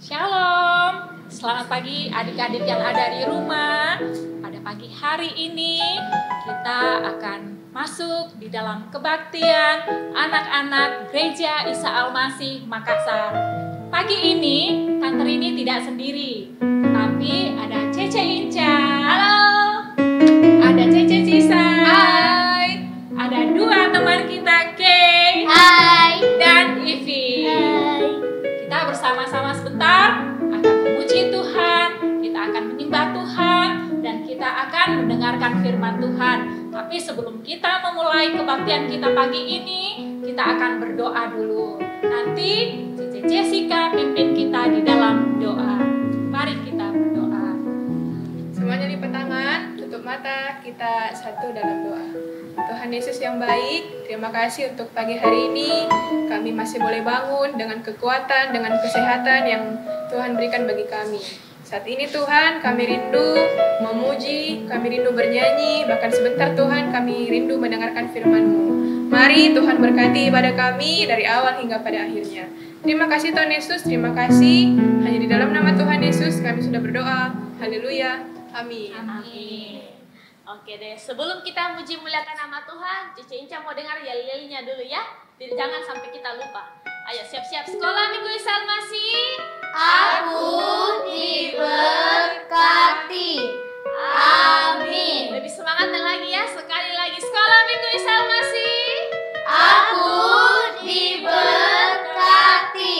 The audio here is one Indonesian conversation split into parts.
Shalom, selamat pagi adik-adik yang ada di rumah. Pada pagi hari ini kita akan masuk di dalam kebaktian anak-anak Gereja Isa Al-Masih Makassar. Pagi ini Tante Rini tidak sendiri, tapi ada Cece Inca. Halo. Ada Cece Cisa. Hai. Ada dua teman kita, Kay. Hai. Dan Ivi. Hai. Kita bersama-sama sebentar akan memuji Tuhan, kita akan menyembah Tuhan, dan kita akan mendengarkan firman Tuhan. Tapi sebelum kita memulai kebaktian kita pagi ini, kita akan berdoa dulu. Nanti Cici Jessica pimpin kita di dalam doa. Mari kita berdoa. Semuanya lipat tangan, tutup mata, kita satu dalam doa. Tuhan Yesus yang baik, terima kasih untuk pagi hari ini. Kami masih boleh bangun dengan kekuatan, dengan kesehatan yang Tuhan berikan bagi kami. Saat ini Tuhan, kami rindu memuji, kami rindu bernyanyi, bahkan sebentar Tuhan kami rindu mendengarkan firman-Mu. Mari Tuhan berkati ibadah kami dari awal hingga pada akhirnya. Terima kasih Tuhan Yesus, terima kasih. Hanya di dalam nama Tuhan Yesus kami sudah berdoa. Haleluya. Amin. Amin. Oke deh, sebelum kita muji muliakan nama Tuhan, Cici Inca mau dengar yel-yelnya dulu ya. Jadi jangan sampai kita lupa. Ayo siap-siap sekolah Minggu Isa Al-Masih. Aku diberkati. Amin. Lebih semangat dan lagi ya, sekali lagi sekolah Minggu Isa Al-Masih. Aku diberkati.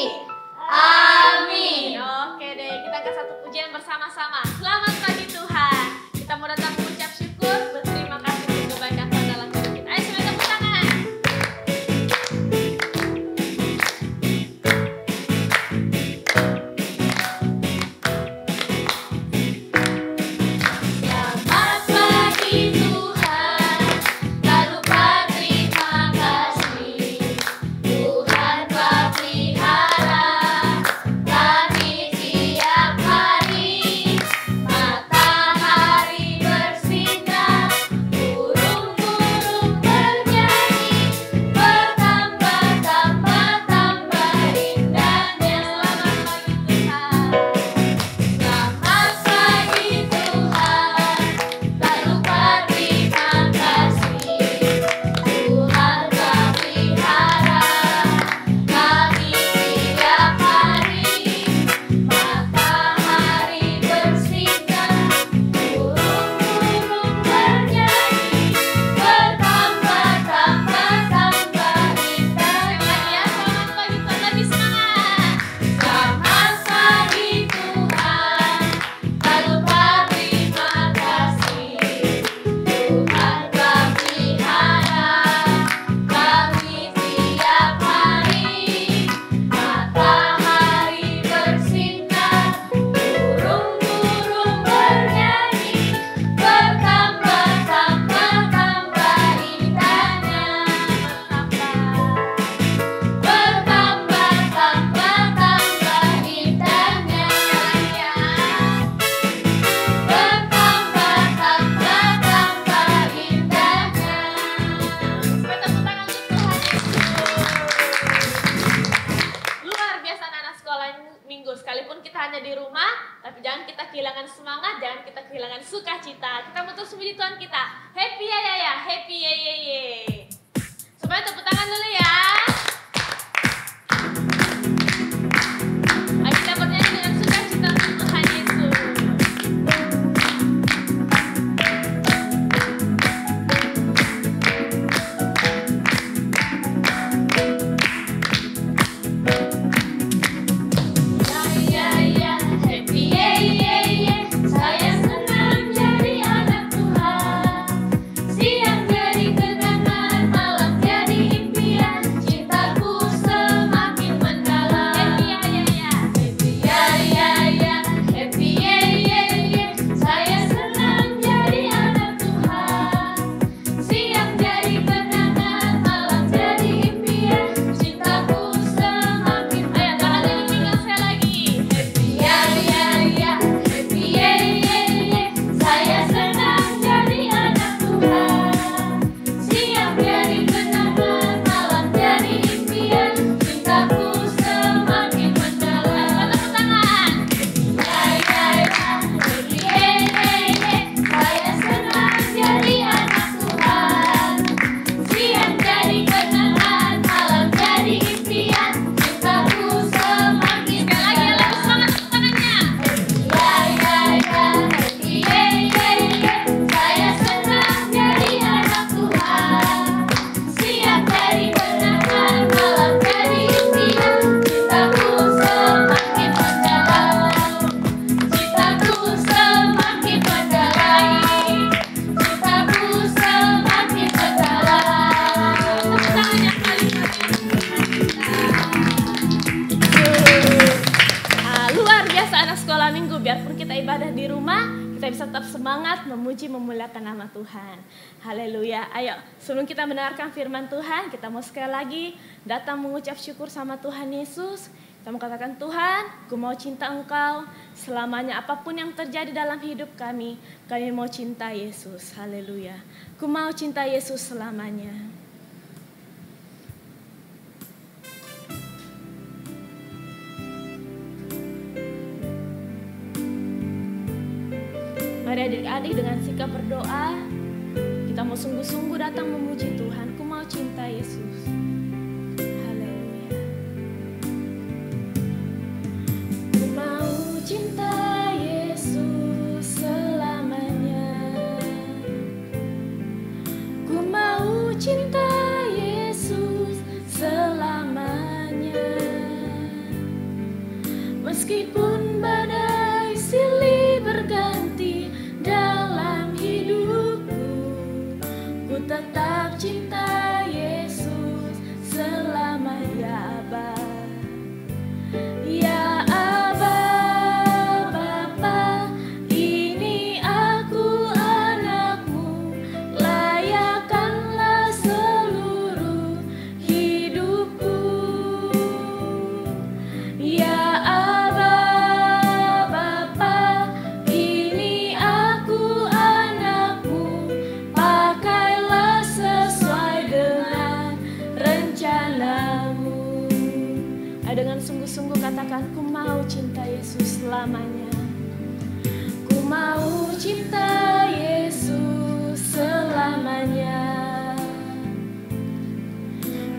Amin. Oke deh, kita ke satu pujian bersama-sama. Selamat pagi Tuhan. Kita mau datang mengucap syukur, berterima kasih untuk kebaikan Tuhan dalam hidup kita. Ayo semuanya tepuk tangan. Selamat pagi Tuhan, tak lupa terima kasih. Tuhan telah pelihara kami tiap hari. Matahari bersinar, burung-burung bernyanyi, bertambah-tambah indahnya. Selamat pagi Tuhan, tak lupa terima kasih. Tuhan telah pelihara kami tiap hari. Matahari bersinar, burung-burung bernyanyi, bertambah-tambah indahnya. Selamat pagi Tuhan, lebih semangat. Selamat pagi Tuhan, tak lupa terima kasih. Tuhan telah pelihara kami tiap hari. Matahari bersinar, burung-burung bernyanyi, bertambah-tambah indahnya. Bertambah-tambah indahnya. Bertambah-tambah indahnya. Sampai tepuk tangan untuk Tuhan Yesus. Luar biasa anak sekolah minggu, sekalipun kita hanya di rumah, tapi jangan kita kehilangan semangat, jangan kita kehilangan sukacita. Kita mau terus memuji Tuhan kita. Happy ya ya ya, happy ye ye ye. Semuanya tepuk tangan dulu ya. Ayo kita bernyanyi dengan sukacita untuk Tuhan Yesus. Ya ya ya, happy ye ye ye. Saya senang jadi anak Tuhan. Siang jadi ketenangan. kita bisa tetap semangat memuji memuliakan nama Tuhan. Haleluya. Ayo, sebelum kita mendengarkan firman Tuhan, kita mau sekali lagi datang mengucap syukur sama Tuhan Yesus. Kita mau katakan, Tuhan, ku mau cinta Engkau selamanya, apapun yang terjadi dalam hidup kami mau cinta Yesus. Haleluya. Ku mau cinta Yesus selamanya. Mari adik-adik dengan sikap berdoa, kita mau sungguh-sungguh datang memuji Tuhan. Ku mau cinta Yesus. Haleluya. Ku mau cinta Yesus selamanya. Ku mau cinta Yesus selamanya. Meskipun badai silih berganti dalam hidupku, ku tetap cinta Yesus selamanya. Aba, ya Aba, Bapa, ini aku anakmu, layakkanlah seluruh hidupku. Ya Aba, Bapa, ini aku anakmu, pakailah sesuai dengan rencanamu. Dengan sungguh-sungguh katakan, ku mau cinta Yesus selamanya. Ku mau cinta Yesus selamanya.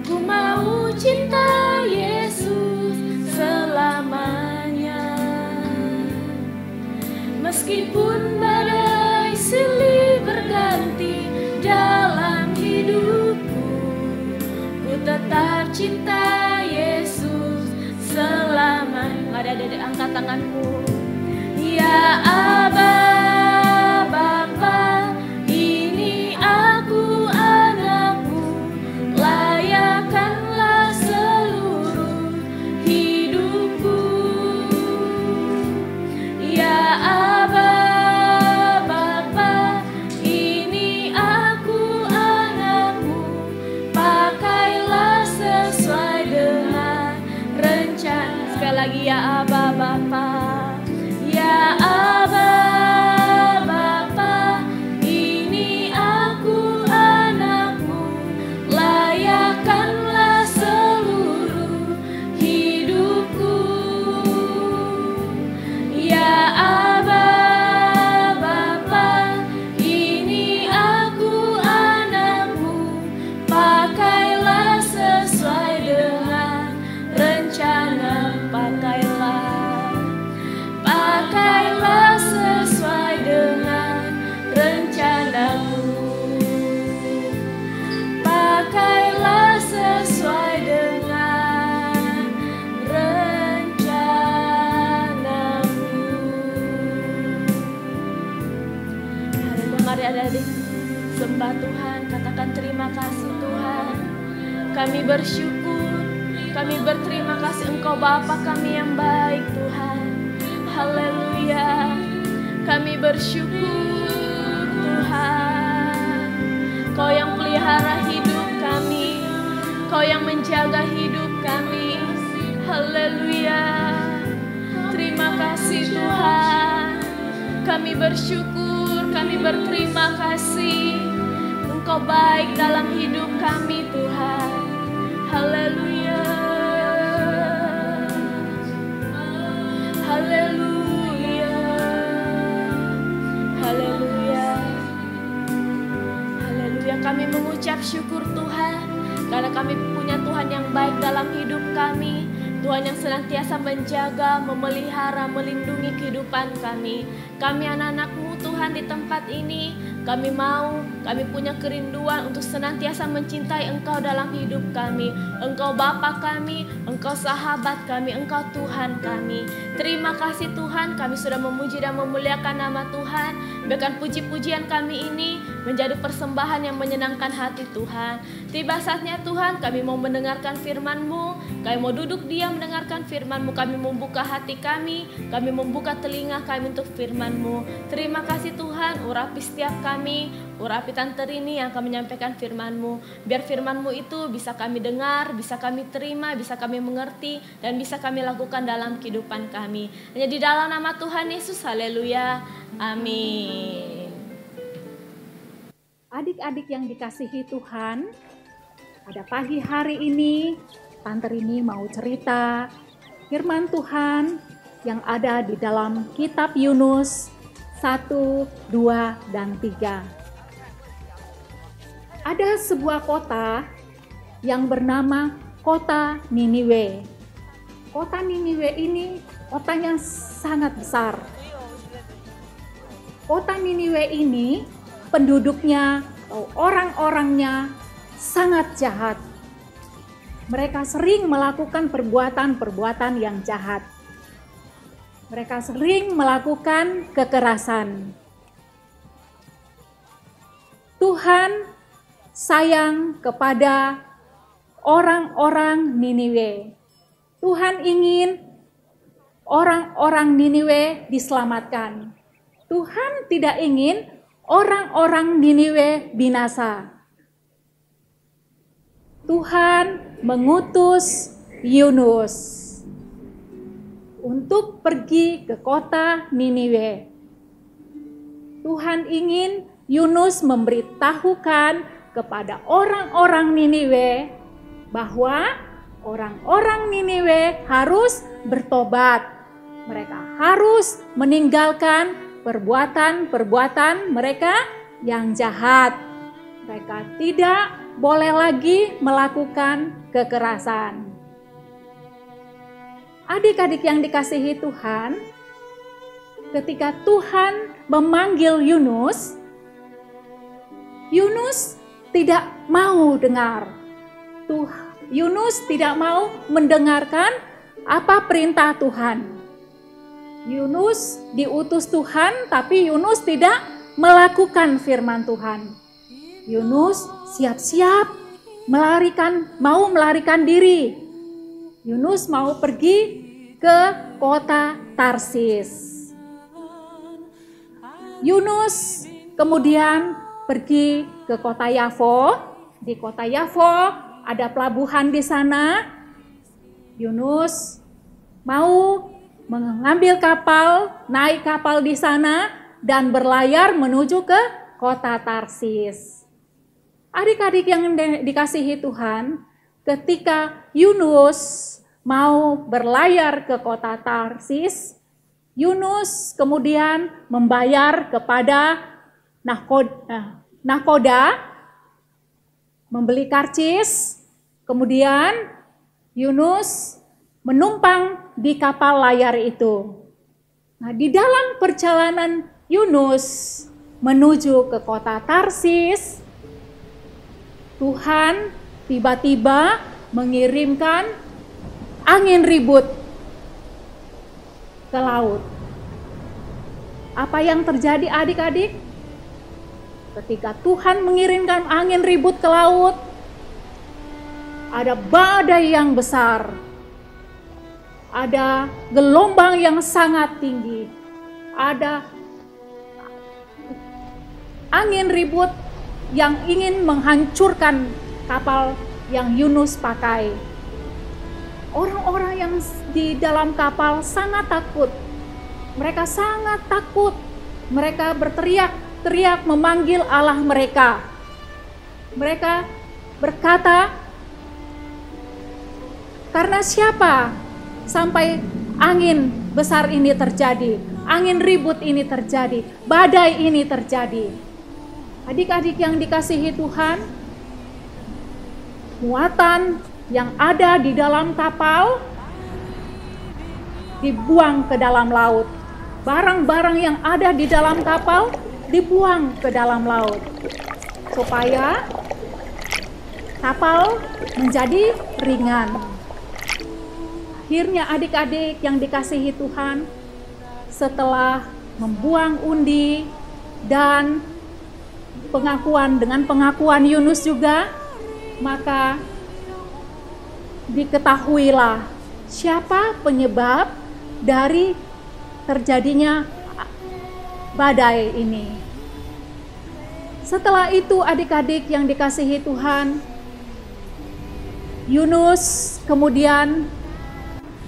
Ku mau cinta Yesus selamanya. Meskipun badai silih berganti dalam hidupku, ku tetap cinta Yesus selamanya. Mari adik-adik angkat tanganmu. Ya Aba, Bapa, ini aku anakmu, layakkanlah seluruh hidupku. Ya Aba, Bapa, ini aku anakmu, pakailah sesuai dengan rencana. Sekali lagi, ya Aba, Bapa. Ya Aba, Bapa, ini aku anakmu, layakkanlah seluruh hidupku. Ya Aba, Bapa, ini aku anakmu, pakailah sesuai dengan rencana. Pakailah sesuai dengan rencanamu. Pakailah sesuai dengan rencanamu. Mari adik-adik sembah Tuhan, katakan terima kasih Tuhan. Kami bersyukur, kami berterima kasih Engkau Bapa kami yang baik Tuhan. Haleluya. Kami bersyukur Tuhan, Kau yang pelihara hidup kami, Kau yang menjaga hidup kami. Haleluya. Terima kasih Tuhan. Kami bersyukur, kami berterima kasih. Engkau baik dalam hidup kami Tuhan. Haleluya. Haleluya. Haleluya. Haleluya. Kami mengucap syukur Tuhan, karena kami punya Tuhan yang baik dalam hidup kami. Tuhan yang senantiasa menjaga, memelihara, melindungi kehidupan kami. Kami anak-anak-Mu Tuhan di tempat ini, kami punya kerinduan untuk senantiasa mencintai Engkau dalam hidup kami. Engkau Bapa kami, Engkau sahabat kami, Engkau Tuhan kami. Terima kasih Tuhan, kami sudah memuji dan memuliakan nama Tuhan. Biarkan puji-pujian kami ini menjadi persembahan yang menyenangkan hati Tuhan. Tiba saatnya Tuhan, kami mau mendengarkan firman-Mu, kami mau duduk diam mendengarkan firman-Mu, kami membuka hati kami membuka telinga kami untuk firman-Mu. Terima kasih Tuhan, urapi setiap kami, urapi Tante Rini yang akan menyampaikan firman-Mu. Biar firman-Mu itu bisa kami dengar, bisa kami terima, bisa kami mengerti, dan bisa kami lakukan dalam kehidupan kami. Hanya di dalam nama Tuhan Yesus, haleluya, amin. Adik-adik yang dikasihi Tuhan, pada pagi hari ini Tante Rini mau cerita firman Tuhan yang ada di dalam kitab Yunus 1, 2, dan 3. Ada sebuah kota yang bernama kota Niniwe. Kota Niniwe ini kotanya sangat besar. Kota Niniwe ini penduduknya atau orang-orangnya sangat jahat. Mereka sering melakukan perbuatan-perbuatan yang jahat. Mereka sering melakukan kekerasan. Tuhan sayang kepada orang-orang Niniwe. Tuhan ingin orang-orang Niniwe diselamatkan. Tuhan tidak ingin orang-orang Niniwe binasa. Tuhan mengutus Yunus untuk pergi ke kota Niniwe. Tuhan ingin Yunus memberitahukan kepada orang-orang Niniwe bahwa orang-orang Niniwe harus bertobat. Mereka harus meninggalkan perbuatan-perbuatan mereka yang jahat. Mereka tidak boleh lagi melakukan kekerasan. Adik-adik yang dikasihi Tuhan, ketika Tuhan memanggil Yunus, Yunus tidak mau dengar. Yunus tidak mau mendengarkan apa perintah Tuhan. Yunus diutus Tuhan, tapi Yunus tidak melakukan firman Tuhan. Yunus siap-siap mau melarikan diri. Yunus mau pergi ke kota Tarsis. Yunus kemudian pergi ke kota Yafo. Di kota Yafo ada pelabuhan di sana. Yunus mau mengambil kapal, naik kapal di sana dan berlayar menuju ke kota Tarsis. Adik-adik yang dikasihi Tuhan, ketika Yunus mau berlayar ke kota Tarsis, Yunus kemudian membayar kepada nahkoda, membeli karcis, kemudian Yunus menumpang di kapal layar itu. Nah, di dalam perjalanan Yunus menuju ke kota Tarsis, Tuhan tiba-tiba mengirimkan angin ribut ke laut. Apa yang terjadi adik-adik? Ketika Tuhan mengirimkan angin ribut ke laut, ada badai yang besar, ada gelombang yang sangat tinggi, ada angin ribut yang ingin menghancurkan kapal yang Yunus pakai. Orang-orang yang di dalam kapal sangat takut. Mereka sangat takut. Mereka berteriak-teriak memanggil Allah mereka. Mereka berkata, karena siapa sampai angin besar ini terjadi, angin ribut ini terjadi, badai ini terjadi. Adik-adik yang dikasihi Tuhan, muatan yang ada di dalam kapal dibuang ke dalam laut. Barang-barang yang ada di dalam kapal dibuang ke dalam laut, supaya kapal menjadi ringan. Akhirnya adik-adik yang dikasihi Tuhan, setelah membuang undi dan dengan pengakuan Yunus juga, maka diketahuilah siapa penyebab dari terjadinya badai ini. Setelah itu adik-adik yang dikasihi Tuhan, Yunus kemudian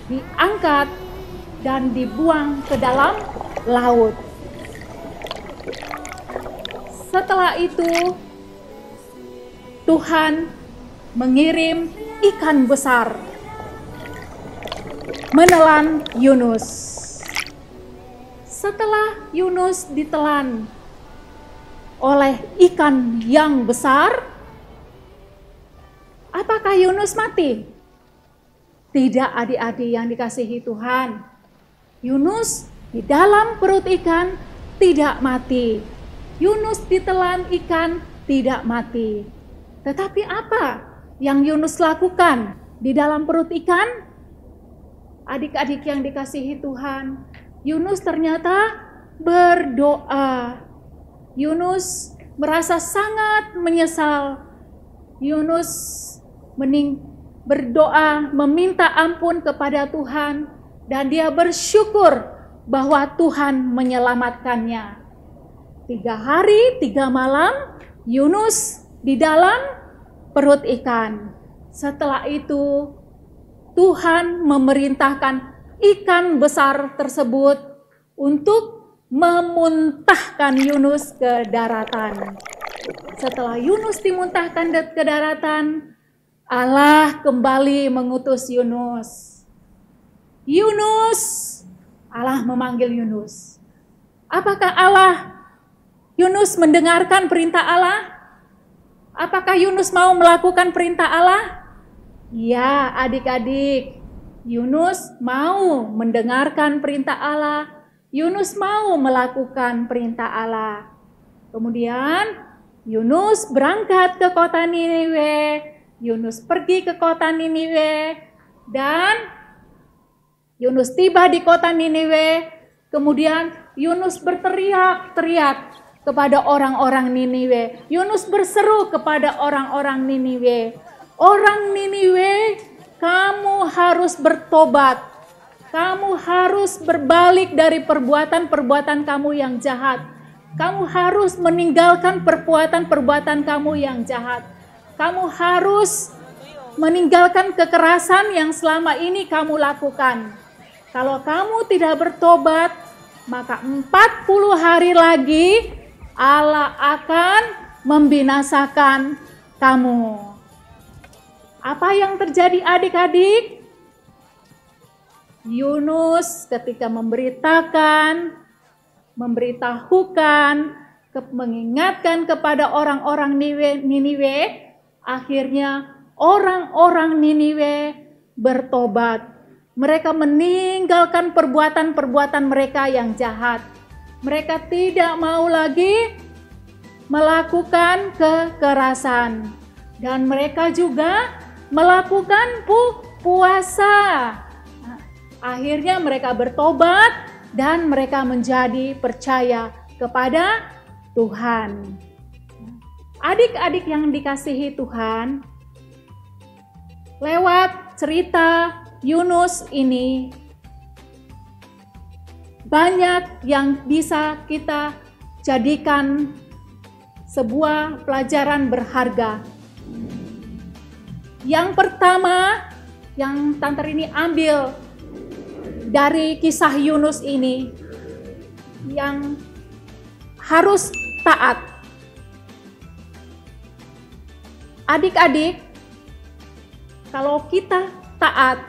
diangkat dan dibuang ke dalam laut. Setelah itu Tuhan mengirim ikan besar menelan Yunus. Setelah Yunus ditelan oleh ikan yang besar, apakah Yunus mati? Tidak, adik-adik yang dikasihi Tuhan. Yunus di dalam perut ikan tidak mati. Yunus ditelan ikan tidak mati. Tetapi apa yang Yunus lakukan di dalam perut ikan? Adik-adik yang dikasihi Tuhan, Yunus ternyata berdoa. Yunus merasa sangat menyesal. Yunus berdoa meminta ampun kepada Tuhan dan dia bersyukur bahwa Tuhan menyelamatkannya. 3 hari 3 malam Yunus di dalam perut ikan. Setelah itu Tuhan memerintahkan ikan besar tersebut untuk memuntahkan Yunus ke daratan. Setelah Yunus dimuntahkan ke daratan, Allah kembali mengutus Yunus. Yunus, Allah memanggil Yunus. Apakah Yunus mendengarkan perintah Allah? Apakah Yunus mau melakukan perintah Allah? Ya, adik-adik, Yunus mau mendengarkan perintah Allah. Yunus mau melakukan perintah Allah. Kemudian Yunus berangkat ke kota Niniwe. Yunus pergi ke kota Niniwe dan Yunus tiba di kota Niniwe. Kemudian Yunus berteriak-teriak kepada orang-orang Niniwe. Yunus berseru kepada orang-orang Niniwe. Orang Niniwe, kamu harus bertobat. Kamu harus berbalik dari perbuatan-perbuatan kamu yang jahat. Kamu harus meninggalkan perbuatan-perbuatan kamu yang jahat. Kamu harus meninggalkan kekerasan yang selama ini kamu lakukan. Kalau kamu tidak bertobat, maka 40 hari lagi Allah akan membinasakan kamu. Apa yang terjadi adik-adik? Yunus ketika memberitahukan, mengingatkan kepada orang-orang Niniwe, akhirnya orang-orang Niniwe bertobat. Mereka meninggalkan perbuatan-perbuatan mereka yang jahat. Mereka tidak mau lagi melakukan kekerasan. Dan mereka juga melakukan puasa. Akhirnya mereka bertobat dan mereka menjadi percaya kepada Tuhan. Adik-adik yang dikasihi Tuhan, lewat cerita Yunus ini, banyak yang bisa kita jadikan sebuah pelajaran berharga. Yang pertama yang Tante Rini ambil dari kisah Yunus ini, yang harus taat. Adik-adik, kalau kita taat,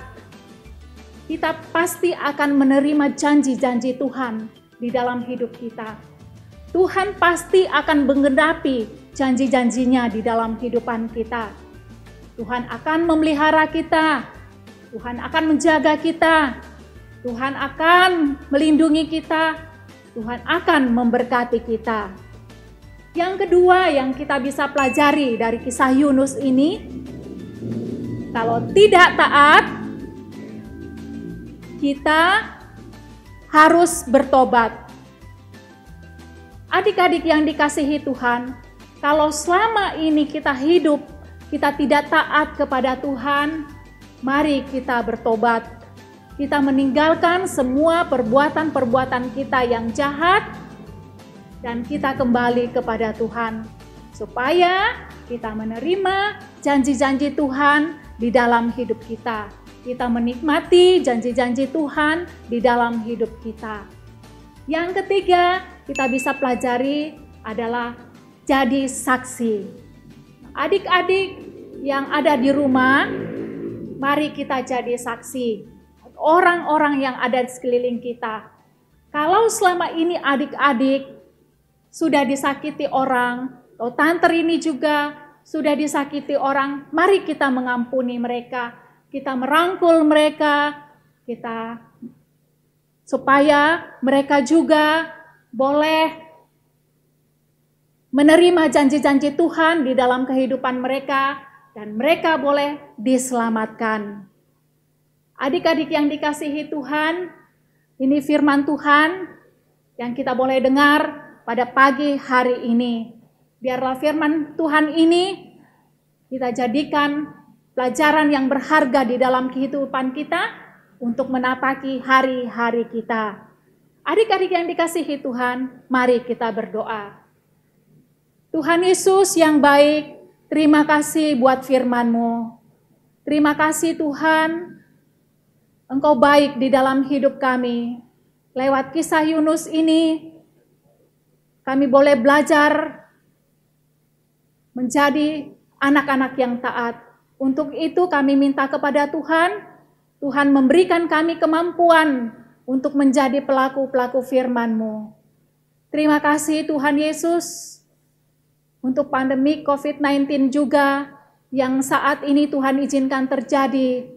kita pasti akan menerima janji-janji Tuhan di dalam hidup kita. Tuhan pasti akan menggenapi janji-janjinya di dalam kehidupan kita. Tuhan akan memelihara kita, Tuhan akan menjaga kita, Tuhan akan melindungi kita, Tuhan akan memberkati kita. Yang kedua yang kita bisa pelajari dari kisah Yunus ini, kalau tidak taat, kita harus bertobat. Adik-adik yang dikasihi Tuhan, kalau selama ini kita hidup, kita tidak taat kepada Tuhan, mari kita bertobat. Kita meninggalkan semua perbuatan-perbuatan kita yang jahat, dan kita kembali kepada Tuhan, supaya kita menerima janji-janji Tuhan di dalam hidup kita. Kita menikmati janji-janji Tuhan di dalam hidup kita. Yang ketiga, kita bisa pelajari adalah jadi saksi. Adik-adik yang ada di rumah, mari kita jadi saksi. Orang-orang yang ada di sekeliling kita. Kalau selama ini adik-adik sudah disakiti orang, atau tante ini juga sudah disakiti orang, mari kita mengampuni mereka. Kita merangkul mereka, supaya mereka juga boleh menerima janji-janji Tuhan di dalam kehidupan mereka, dan mereka boleh diselamatkan. Adik-adik yang dikasihi Tuhan, ini firman Tuhan yang kita boleh dengar pada pagi hari ini. Biarlah firman Tuhan ini kita jadikan pelajaran yang berharga di dalam kehidupan kita untuk menapaki hari-hari kita. Adik-adik yang dikasihi Tuhan, mari kita berdoa. Tuhan Yesus yang baik, terima kasih buat firman-Mu. Terima kasih Tuhan, Engkau baik di dalam hidup kami. Lewat kisah Yunus ini, kami boleh belajar menjadi anak-anak yang taat. Untuk itu kami minta kepada Tuhan, Tuhan memberikan kami kemampuan untuk menjadi pelaku-pelaku firman-Mu. Terima kasih Tuhan Yesus untuk pandemi COVID-19 juga yang saat ini Tuhan izinkan terjadi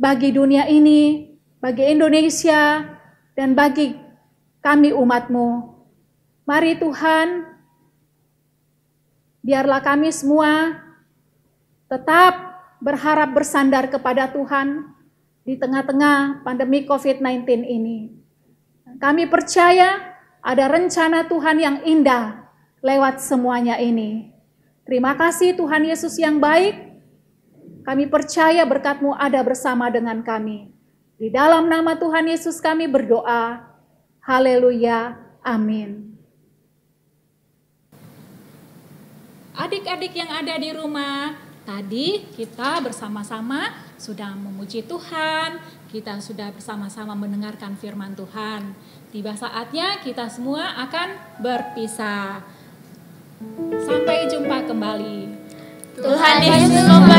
bagi dunia ini, bagi Indonesia, dan bagi kami umat-Mu. Mari Tuhan, biarlah kami semua tetap berharap bersandar kepada Tuhan di tengah-tengah pandemi COVID-19 ini. Kami percaya ada rencana Tuhan yang indah lewat semuanya ini. Terima kasih Tuhan Yesus yang baik. Kami percaya berkat-Mu ada bersama dengan kami. Di dalam nama Tuhan Yesus kami berdoa. Haleluya. Amin. Adik-adik yang ada di rumah, tadi kita bersama-sama sudah memuji Tuhan, kita sudah bersama-sama mendengarkan firman Tuhan. Tiba saatnya kita semua akan berpisah. Sampai jumpa kembali. Tuhan Yesus memberkati.